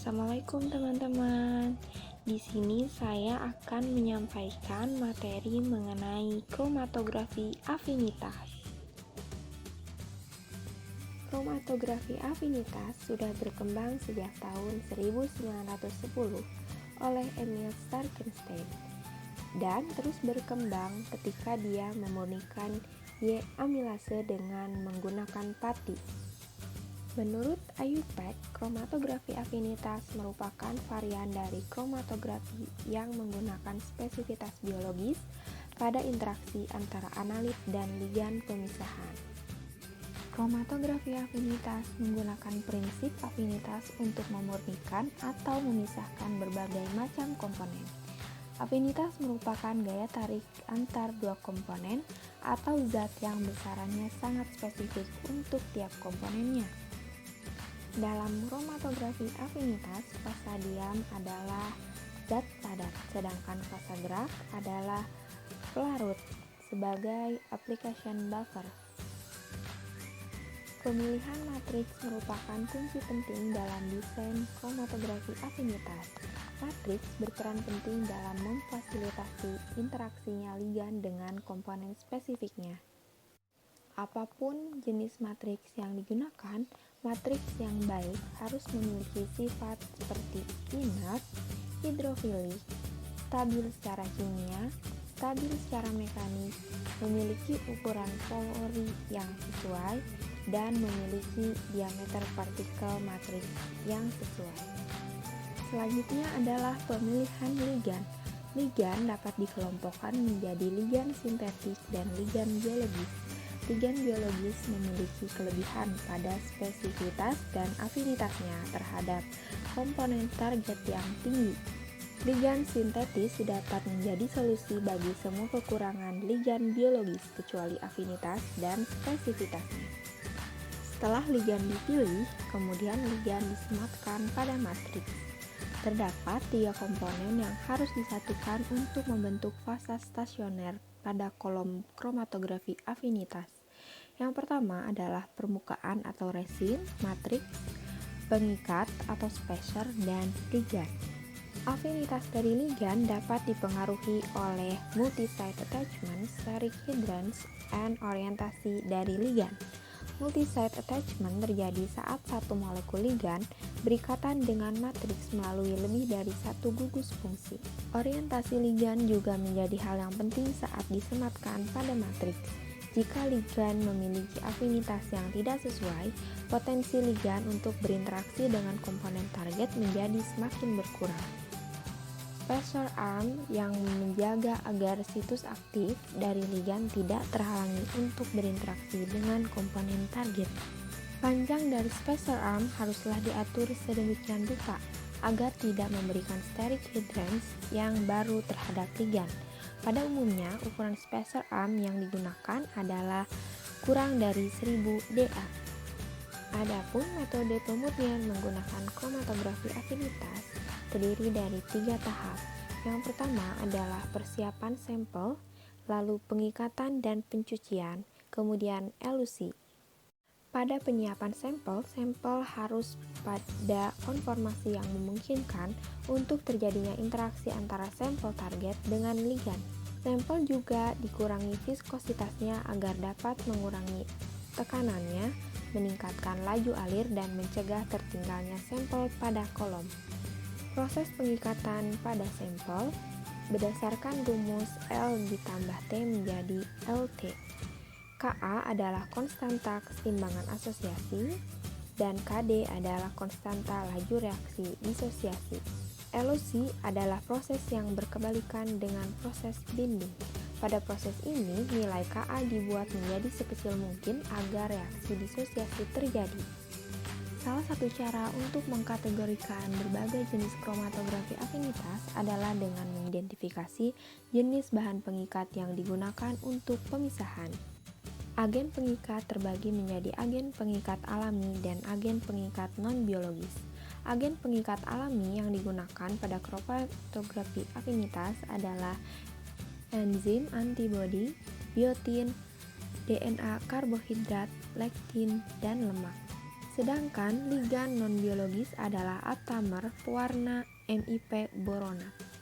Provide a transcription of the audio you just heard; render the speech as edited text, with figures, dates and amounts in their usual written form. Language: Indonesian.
Assalamualaikum teman-teman. Di sini saya akan menyampaikan materi mengenai kromatografi afinitas. Kromatografi afinitas sudah berkembang sejak tahun 1910 oleh Emil Starkenstein dan terus berkembang ketika dia memurnikan Y-amilase dengan menggunakan pati. Menurut Ayupek, kromatografi afinitas merupakan varian dari kromatografi yang menggunakan spesifitas biologis pada interaksi antara analit dan ligan pemisahan. Kromatografi afinitas menggunakan prinsip afinitas untuk memurnikan atau memisahkan berbagai macam komponen. Afinitas merupakan gaya tarik antar dua komponen atau zat yang besarannya sangat spesifik untuk tiap komponennya. Dalam kromatografi afinitas, fasa diam adalah zat padat, sedangkan fasa gerak adalah pelarut sebagai application buffer. Pemilihan matriks merupakan kunci penting dalam desain kromatografi afinitas. Matriks berperan penting dalam memfasilitasi interaksinya ligan dengan komponen spesifiknya. Apapun jenis matriks yang digunakan, matriks yang baik harus memiliki sifat seperti inert, hidrofilik, stabil secara kimia, stabil secara mekanik, memiliki ukuran pori yang sesuai, dan memiliki diameter partikel matriks yang sesuai. Selanjutnya adalah pemilihan ligan. Ligan dapat dikelompokkan menjadi ligan sintetik dan ligan biologis. Ligan biologis memiliki kelebihan pada spesifitas dan afinitasnya terhadap komponen target yang tinggi. Ligan sintetis dapat menjadi solusi bagi semua kekurangan ligan biologis kecuali afinitas dan spesifitasnya. Setelah ligan dipilih, kemudian ligan disematkan pada matriks. Terdapat 3 komponen yang harus disatukan untuk membentuk fasa stasioner pada kolom kromatografi afinitas. Yang pertama adalah permukaan atau resin, matriks, pengikat atau spacer, dan ligan. Afinitas dari ligan dapat dipengaruhi oleh multi-site attachment, steric hindrance, and orientasi dari ligan. Multi-site attachment terjadi saat satu molekul ligan berikatan dengan matriks melalui lebih dari satu gugus fungsi. Orientasi ligan juga menjadi hal yang penting saat disematkan pada matriks. Jika ligan memiliki afinitas yang tidak sesuai, potensi ligan untuk berinteraksi dengan komponen target menjadi semakin berkurang. Spacer arm yang menjaga agar situs aktif dari ligan tidak terhalangi untuk berinteraksi dengan komponen target. Panjang dari spacer arm haruslah diatur sedemikian rupa agar tidak memberikan steric hindrance yang baru terhadap ligan. Pada umumnya, ukuran spacer arm yang digunakan adalah kurang dari 1000 DA. Adapun metode pemurnian menggunakan kromatografi afinitas terdiri dari 3 tahap. Yang pertama adalah persiapan sampel, lalu pengikatan dan pencucian, kemudian elusi. Pada penyiapan sampel harus pada konformasi yang memungkinkan untuk terjadinya interaksi antara sampel target dengan ligan. Sampel juga dikurangi viskositasnya agar dapat mengurangi tekanannya, meningkatkan laju alir, dan mencegah tertinggalnya sampel pada kolom. Proses pengikatan pada sampel berdasarkan rumus L ditambah T menjadi LT. Ka adalah konstanta keseimbangan asosiasi dan Kd adalah konstanta laju reaksi disosiasi. Elusi adalah proses yang berkebalikan dengan proses binding. Pada proses ini, nilai Ka dibuat menjadi sekecil mungkin agar reaksi disosiasi terjadi. Salah satu cara untuk mengkategorikan berbagai jenis kromatografi afinitas adalah dengan mengidentifikasi jenis bahan pengikat yang digunakan untuk pemisahan. Agen pengikat terbagi menjadi agen pengikat alami dan agen pengikat non-biologis. Agen pengikat alami yang digunakan pada kromatografi afinitas adalah enzim, antibodi, biotin, DNA, karbohidrat, lektin, dan lemak. Sedangkan ligan non-biologis adalah aptamer pewarna MIP borona.